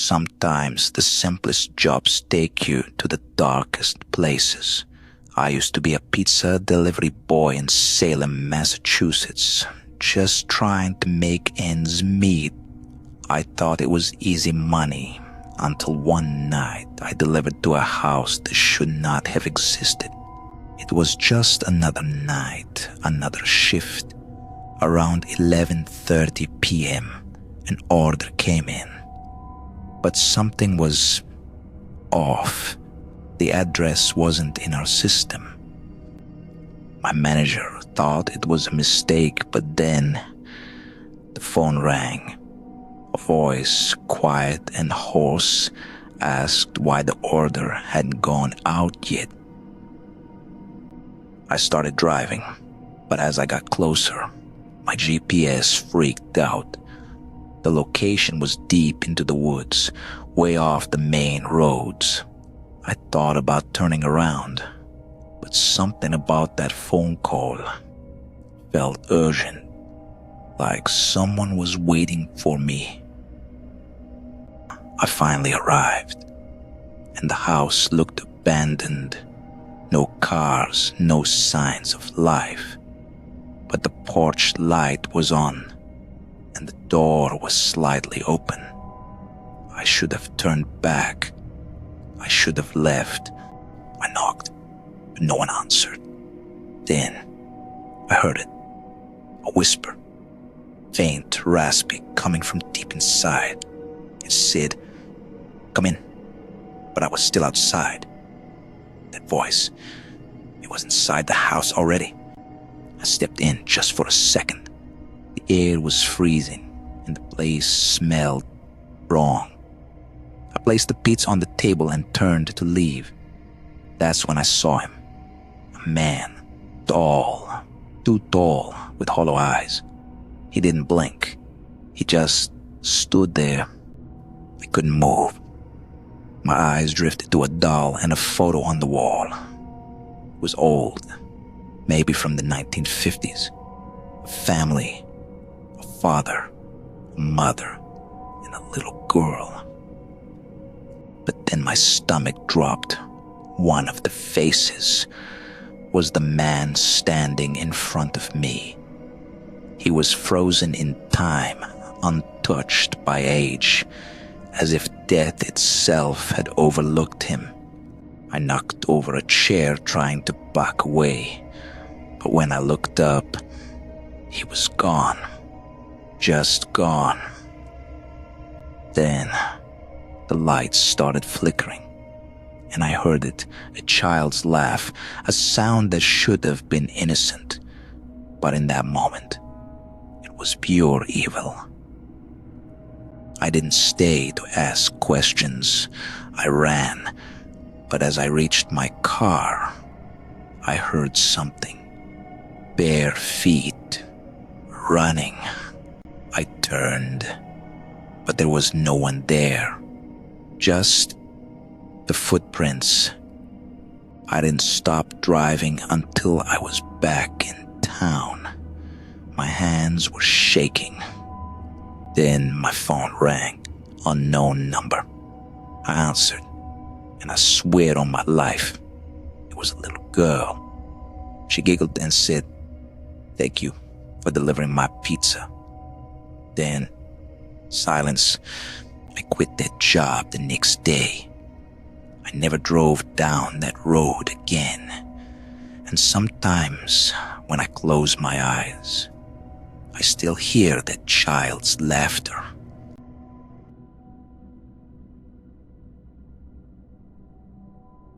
Sometimes the simplest jobs take you to the darkest places. I used to be a pizza delivery boy in Salem, Massachusetts, just trying to make ends meet. I thought it was easy money until one night I delivered to a house that should not have existed. It was just another night, another shift. Around 11:30 p.m., an order came in. But something was off. The address wasn't in our system. My manager thought it was a mistake, but then the phone rang. A voice, quiet and hoarse, asked why the order hadn't gone out yet. I started driving, but as I got closer, my GPS freaked out. The location was deep into the woods, way off the main roads. I thought about turning around, but something about that phone call felt urgent, like someone was waiting for me. I finally arrived, and the house looked abandoned. No cars, no signs of life. But the porch light was on, and the door was slightly open. I should have turned back. I should have left. I knocked, but no one answered. Then I heard it. A whisper, faint, raspy, coming from deep inside. It said, "Come in." But I was still outside. That voice, it was inside the house already. I stepped in just for a second. The air was freezing, and the place smelled wrong. I placed the pizza on the table and turned to leave. That's when I saw him. A man, tall, too tall, with hollow eyes. He didn't blink. He just stood there. I couldn't move. My eyes drifted to a doll and a photo on the wall. It was old, maybe from the 1950s. A family, a father, a mother, and a little girl. But then my stomach dropped. One of the faces was the man standing in front of me. He was frozen in time, untouched by age, as if death itself had overlooked him. I knocked over a chair trying to back away, but when I looked up, he was gone. Just gone. Then the lights started flickering, and I heard it, a child's laugh, a sound that should have been innocent. But in that moment, it was pure evil. I didn't stay to ask questions. I ran, but as I reached my car, I heard something. Bare feet, running. I turned, but there was no one there. Just the footprints. I didn't stop driving until I was back in town. My hands were shaking. Then my phone rang. Unknown number. I answered, and I swear on my life, it was a little girl. She giggled and said, "Thank you for delivering my pizza." Then, silence. I quit that job the next day. I never drove down that road again. And sometimes, when I close my eyes, I still hear that child's laughter.